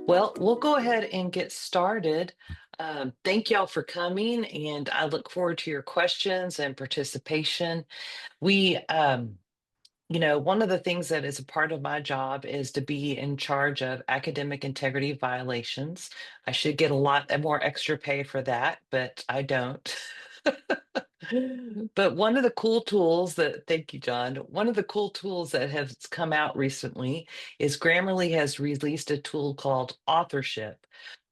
Well, we'll go ahead and get started. Thank y'all for coming, and I look forward to your questions and participation. We, one of the things that is a part of my job is to be in charge of academic integrity violations. I should get a lot more extra pay for that, but I don't. But one of the cool tools thank you, John. One of the cool tools that has come out recently is Grammarly has released a tool called Authorship,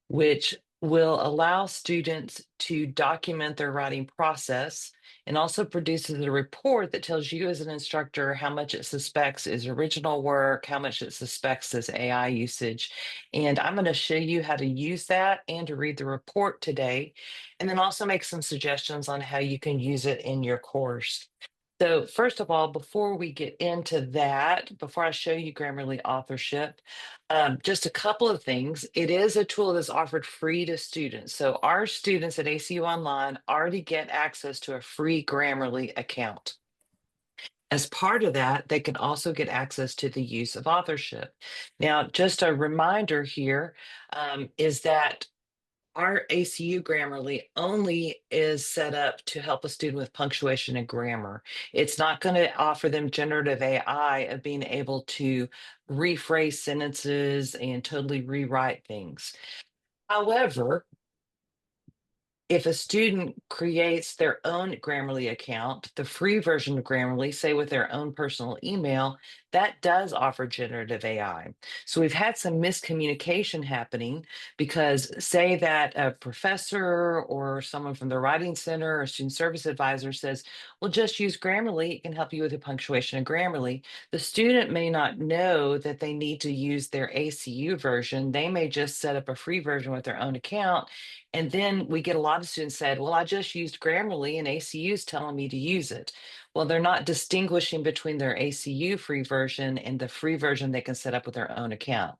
which will allow students to document their writing process and also produces a report that tells you as an instructor how much it suspects is original work, how much it suspects is AI usage. And I'm going to show you how to use that and to read the report today, and then also make some suggestions on how you can use it in your course. So first of all, before we get into that, before I show you Grammarly authorship, just a couple of things. It is a tool that's offered free to students. So our students at ACU Online already get access to a free Grammarly account. As part of that, they can also get access to the use of authorship. Now, just a reminder here is that our ACU Grammarly only is set up to help a student with punctuation and grammar. It's not going to offer them generative AI of being able to rephrase sentences and totally rewrite things. However, if a student creates their own Grammarly account, the free version of Grammarly, say with their own personal email, that does offer generative AI. So we've had some miscommunication happening because, say that a professor or someone from the Writing Center or student service advisor says, well, just use Grammarly, it can help you with your punctuation in Grammarly. The student may not know that they need to use their ACU version. They may just set up a free version with their own account, and then we get a lot of students said, well, I just used Grammarly and ACU is telling me to use it. Well, they're not distinguishing between their ACU free version and the free version they can set up with their own account.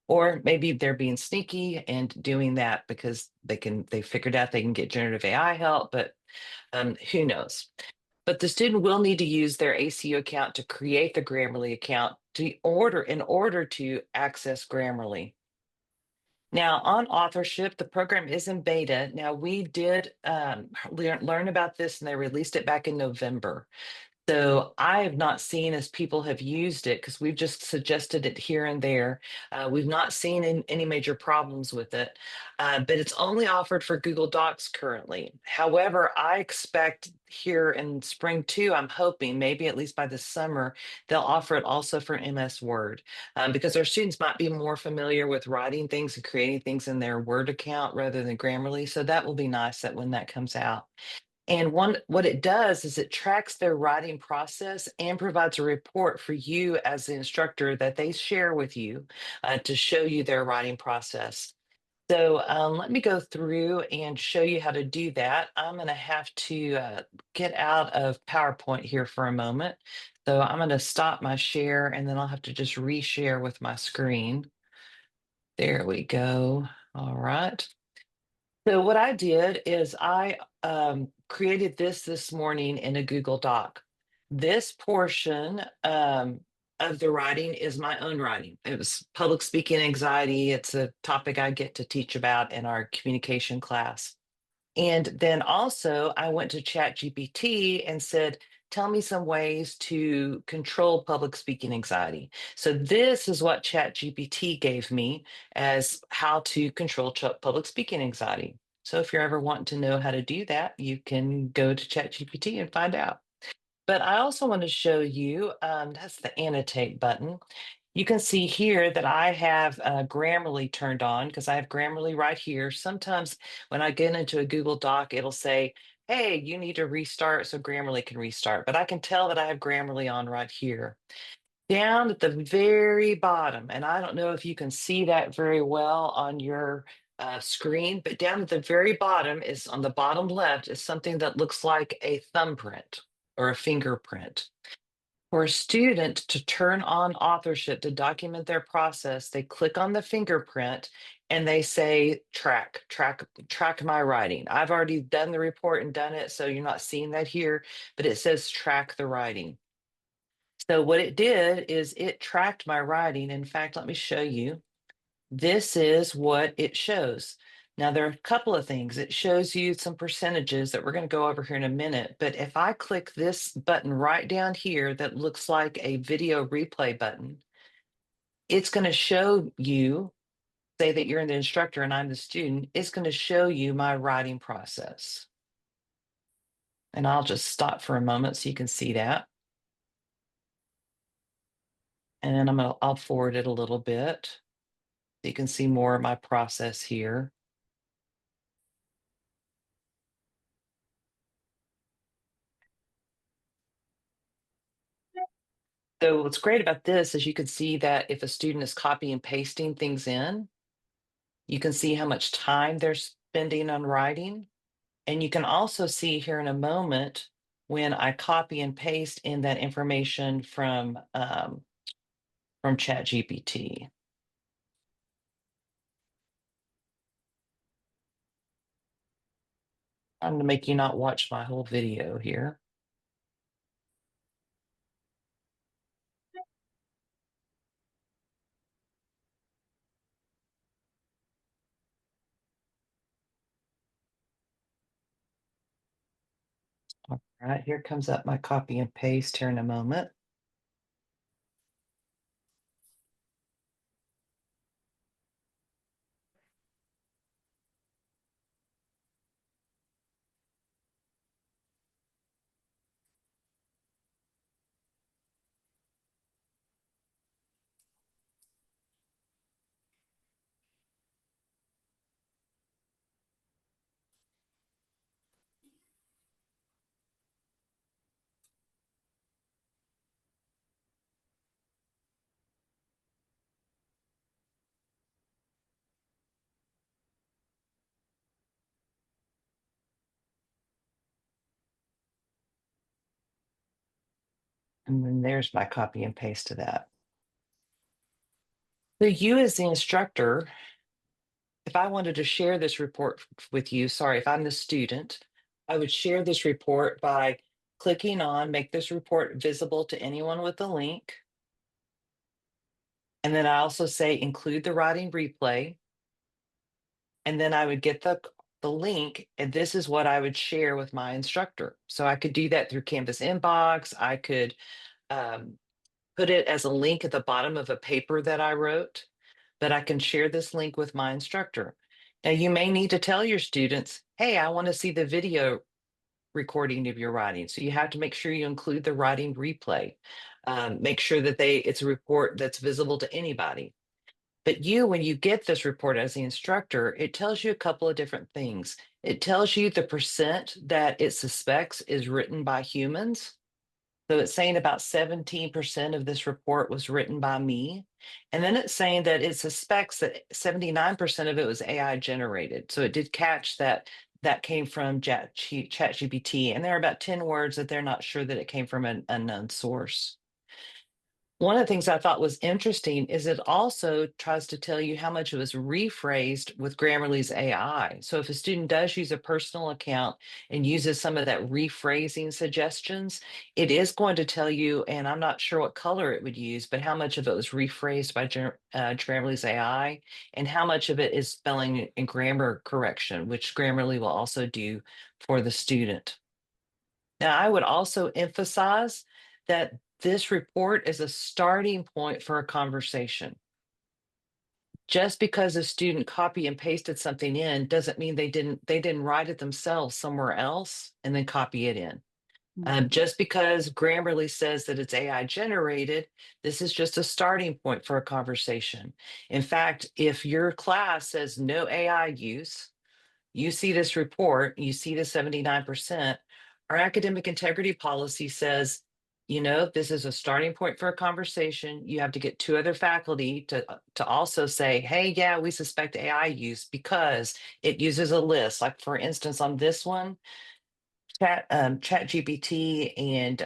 Or maybe they're being sneaky and doing that because they figured out they can get generative AI help, but who knows? But the student will need to use their ACU account to create the Grammarly account in order to access Grammarly. Now, on authorship, the program is in beta. Now, we did learn about this and they released it back in November. So I have not seen as people have used it because we've just suggested it here and there. We've not seen any major problems with it, but it's only offered for Google Docs currently. However, I expect here in spring too, I'm hoping maybe at least by the summer, they'll offer it also for MS Word because our students might be more familiar with writing things and creating things in their Word account rather than Grammarly. So that will be nice that when that comes out. And what it does is it tracks their writing process and provides a report for you as the instructor that they share with you to show you their writing process. So let me go through and show you how to do that. I'm going to have to get out of PowerPoint here for a moment. So I'm going to stop my share and then I'll have to just reshare with my screen. There we go. All right. So what I did is I created this morning in a Google Doc. This portion of the writing is my own writing. It was public speaking anxiety. It's a topic I get to teach about in our communication class. And then also I went to ChatGPT and said, tell me some ways to control public speaking anxiety. So this is what ChatGPT gave me as how to control public speaking anxiety. So if you're ever wanting to know how to do that, you can go to ChatGPT and find out. But I also want to show you, that's the annotate button. You can see here that I have Grammarly turned on because I have Grammarly right here. Sometimes when I get into a Google Doc, it'll say, hey, you need to restart so Grammarly can restart. But I can tell that I have Grammarly on right here. Down at the very bottom, and I don't know if you can see that very well on your screen, but down at the very bottom is on the bottom left is something that looks like a thumbprint or a fingerprint. For a student to turn on authorship to document their process, they click on the fingerprint and they say, track my writing. I've already done the report and done it, so you're not seeing that here, but it says track the writing. So what it did is it tracked my writing. In fact, let me show you. this is what it shows. Now, there are a couple of things. It shows you some percentages that we're going to go over here in a minute. But if I click this button right down here that looks like a video replay button, it's going to show you, say that you're the instructor and I'm the student, it's going to show you my writing process. And I'll just stop for a moment so you can see that. And I'll forward it a little bit so you can see more of my process here. So what's great about this is you can see that if a student is copy and pasting things in, you can see how much time they're spending on writing. And you can also see here in a moment when I copy and paste in that information from ChatGPT. I'm going to make you not watch my whole video here. All right, here comes up my copy and paste here in a moment. And then there's my copy and paste of that. So you as the instructor, if I wanted to share this report with you, sorry, if I'm the student, I would share this report by clicking on make this report visible to anyone with a link. And then I also say include the writing replay. And then I would get the link, and this is what I would share with my instructor. So I could do that through Canvas Inbox. I could um, put it as a link at the bottom of a paper that I wrote, but I can share this link with my instructor. Now, you may need to tell your students, hey, I want to see the video recording of your writing. So you have to make sure you include the writing replay. Make sure that it's a report that's visible to anybody. But when you get this report as the instructor, it tells you a couple of different things. It tells you the percent that it suspects is written by humans. So it's saying about 17% of this report was written by me. And then it's saying that it suspects that 79% of it was AI generated. So it did catch that came from ChatGPT. And there are about 10 words that they're not sure that it came from an unknown source. One of the things I thought was interesting is it also tries to tell you how much it was rephrased with Grammarly's AI. So if a student does use a personal account and uses some of that rephrasing suggestions, it is going to tell you, and I'm not sure what color it would use, but how much of it was rephrased by Grammarly's AI and how much of it is spelling and grammar correction, which Grammarly will also do for the student. Now, I would also emphasize that this report is a starting point for a conversation. Just because a student copy and pasted something in doesn't mean they didn't write it themselves somewhere else and then copy it in. Just because Grammarly says that it's AI generated, this is just a starting point for a conversation. In fact, if your class says no AI use, you see this report, you see the 79%, our academic integrity policy says, this is a starting point for a conversation. You have to get two other faculty to also say, hey, yeah, we suspect AI use because it uses a list. Like for instance, on this one, ChatGPT and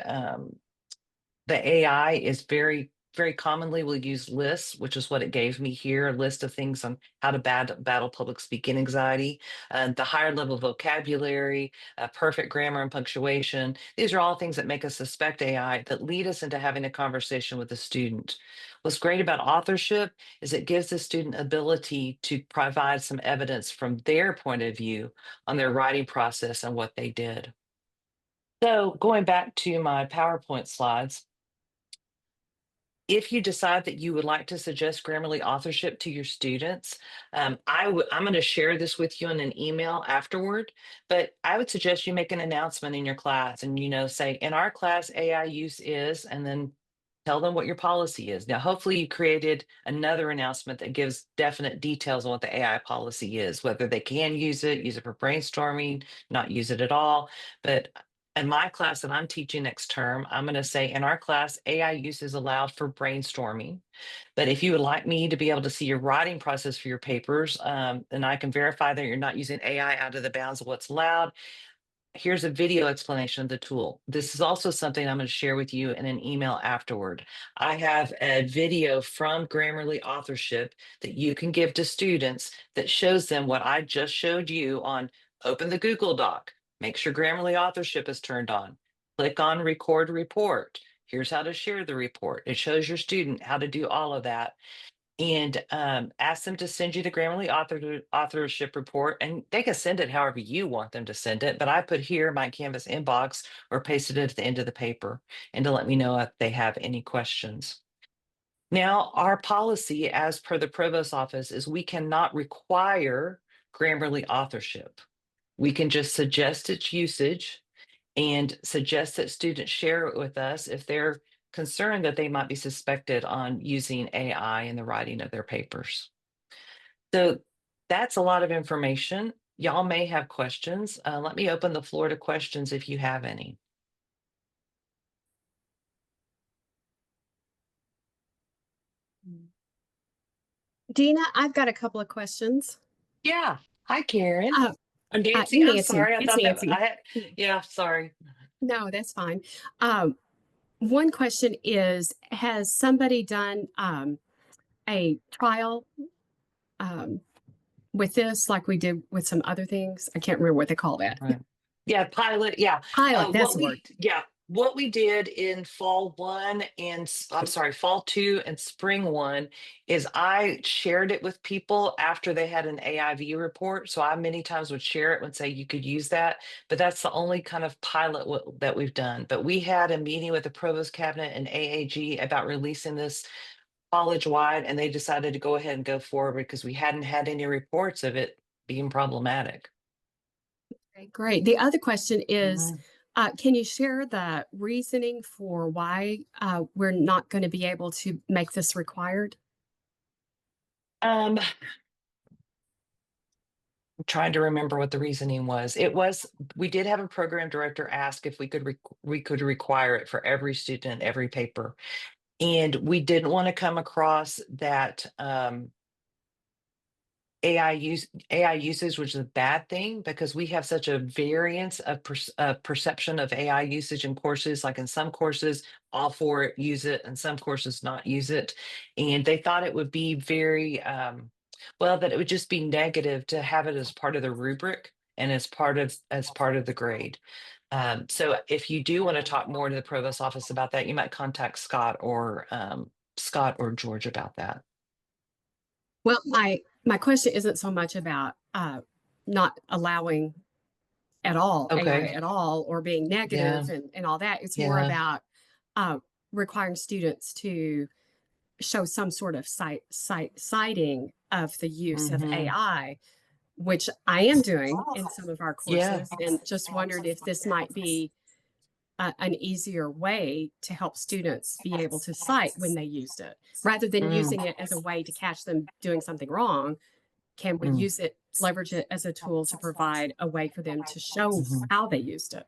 the AI is very very commonly will use lists, which is what it gave me here, a list of things on how to battle public speaking anxiety, the higher level vocabulary, perfect grammar and punctuation. These are all things that make us suspect AI that lead us into having a conversation with the student. What's great about authorship is it gives the student ability to provide some evidence from their point of view on their writing process and what they did. So going back to my PowerPoint slides, if you decide that you would like to suggest Grammarly authorship to your students, I'm going to share this with you in an email afterward, but I would suggest you make an announcement in your class and, say, in our class, AI use is, and then tell them what your policy is. Now, hopefully you created another announcement that gives definite details on what the AI policy is, whether they can use it for brainstorming, not use it at all. But in my class that I'm teaching next term, I'm going to say in our class, AI use is allowed for brainstorming. But if you would like me to be able to see your writing process for your papers, and I can verify that you're not using AI out of the bounds of what's allowed, here's a video explanation of the tool. This is also something I'm going to share with you in an email afterward. I have a video from Grammarly Authorship that you can give to students that shows them what I just showed you on open the Google Doc, make sure Grammarly Authorship is turned on, click on record report. Here's how to share the report. It shows your student how to do all of that and ask them to send you the authorship report, and they can send it however you want them to send it. But I put here my Canvas inbox or pasted it at the end of the paper, and to let me know if they have any questions. Now, our policy, as per the provost office, is we cannot require Grammarly authorship. We can just suggest its usage and suggest that students share it with us if they're concerned that they might be suspected on using AI in the writing of their papers. So that's a lot of information. Y'all may have questions. Let me open the floor to questions if you have any. Dina, I've got a couple of questions. Yeah. Hi, Karen. Uh, I'm Nancy. I'm Nancy, sorry. I it's thought that Nancy. I had, yeah, sorry. No, that's fine. Um, One question is, has somebody done a trial um, with this like we did with some other things? I can't remember what they call that. Right. Yeah, pilot. Yeah. Pilot, that's the word. What we did in fall one and I'm sorry, fall two and spring one is I shared it with people after they had an AIV report. So I many times would share it and say you could use that, but that's the only kind of pilot that we've done. But we had a meeting with the provost cabinet and AAG about releasing this college wide, and they decided to go ahead and go forward because we hadn't had any reports of it being problematic. Okay, great. The other question is, Mhm. can you share the reasoning for why we're not going to be able to make this required? Um, I'm trying to remember what the reasoning was. We did have a program director ask if we could require it for every student, every paper. And we didn't want to come across that AI usage was a bad thing because we have such a variance of perception of AI usage in courses. Like in some courses, all for it, use it, and some courses not use it. And they thought it would be very well, that it would just be negative to have it as part of the rubric and as part of the grade. So if you do want to talk more to the provost office about that, you might contact Scott or George about that. Well, my question isn't so much about not allowing at all AI Okay. at all or being Yeah. negative and all that. It's more Yeah. about uh, requiring students to show some sort of citing of the use of Hmm. AI, which I am doing in some of our Yeah. courses, and just wondered if this might be an easier way to help students be able to cite when they used it rather than Mm, using it as a way to catch them doing something wrong. Can we mm, use it, leverage it as a tool to provide a way for them to show mhm. how they used it?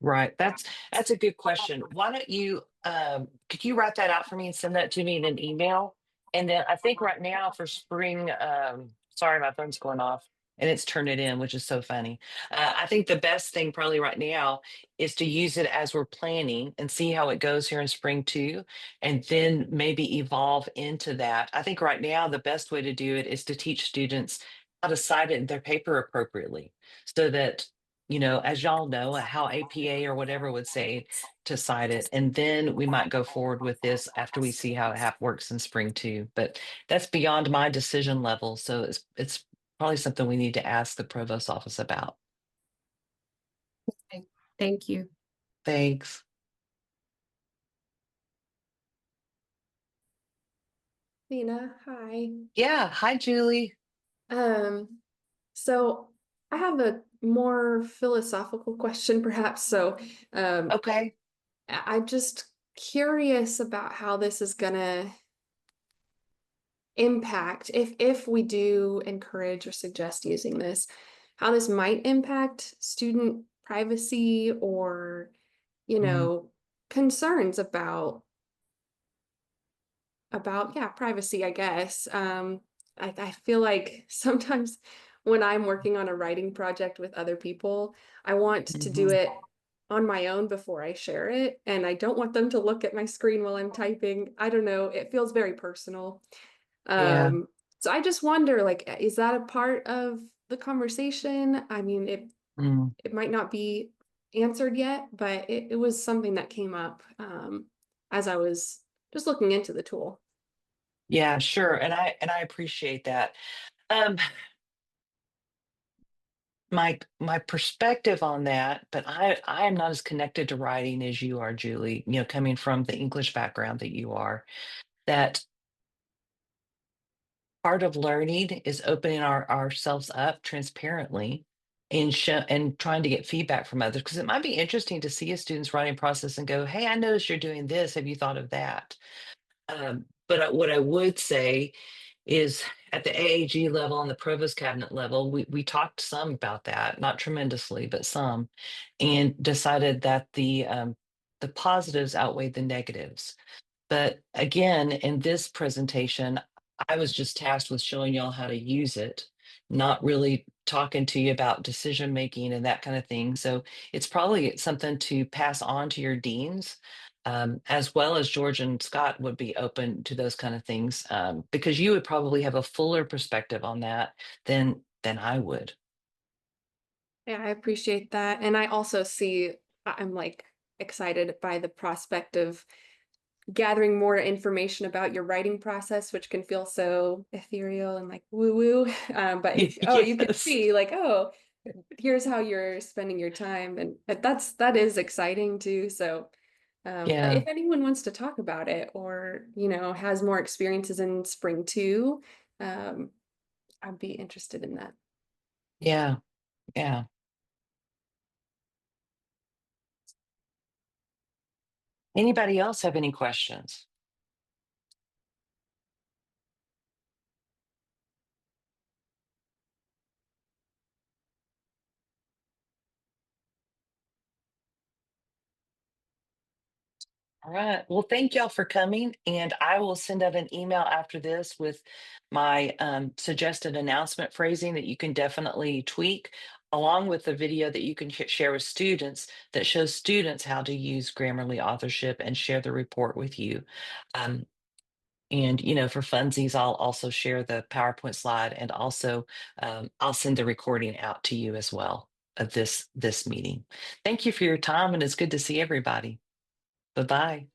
Right. That's a good question. Why don't you could you write that out for me and send that to me in an email? And then I think right now for spring, sorry, my phone's going off. and it's turned it in, which is so funny. I think the best thing probably right now is to use it as we're planning and see how it goes here in spring too, and then maybe evolve into that. I think right now the best way to do it is to teach students how to cite it in their paper appropriately, so that, as y'all know, how APA or whatever would say to cite it, and then we might go forward with this after we see how it works in spring too. But that's beyond my decision level, so it's probably something we need to ask the provost office about. Okay. Thank you. Thanks. Lena, hi. Yeah. Hi, Julie. Um, so I have a more philosophical question, perhaps. Okay. I'm just curious about how this is gonna impact if we do encourage or suggest using this, how this might impact student privacy or, you Mhm. know, concerns about yeah, privacy, I guess. I feel like sometimes when I'm working on a writing project with other people, I want to do Mhm. it on my own before I share it, and I don't want them to look at my screen while I'm typing. I don't know, it feels very personal. Yeah. So I just wonder, like, is that a part of the conversation? I mean, Mm. it might not be answered yet, but it was something that came up as I was just looking into the tool. Yeah, sure. And I appreciate that. Um, my perspective on that, but I am not as connected to writing as you are, Julie, coming from the English background that you are, that part of learning is opening ourselves up transparently and trying to get feedback from others, because it might be interesting to see a student's writing process and go, hey, I noticed you're doing this, have you thought of that? But what I would say is, at the AAG level and the provost cabinet level, we talked some about that, not tremendously, but some, and decided that the positives outweighed the negatives. But again, in this presentation, I was just tasked with showing y'all how to use it, not really talking to you about decision making and that kind of thing. So it's probably something to pass on to your deans, as well as George and Scott would be open to those kind of things, because you would probably have a fuller perspective on that than I would. Yeah, I appreciate that. And I also see, I'm like excited by the prospect of gathering more information about your writing process, which can feel so ethereal and like woo woo. But if, oh, you can Yes. see like, oh, here's how you're spending your time. And that is exciting too. So, if Yeah. anyone wants to talk about it or, has more experiences in spring too, um, I'd be interested in that. Yeah. Yeah. Anybody else have any questions? All right. Well, thank y'all for coming. And I will send out an email after this with my suggested announcement phrasing that you can definitely tweak, along with the video that you can share with students that shows students how to use Grammarly authorship and share the report with you. Um, and, for funsies, I'll also share the PowerPoint slide, and also I'll send the recording out to you as well of this meeting. Thank you for your time, and it's good to see everybody. Bye-bye.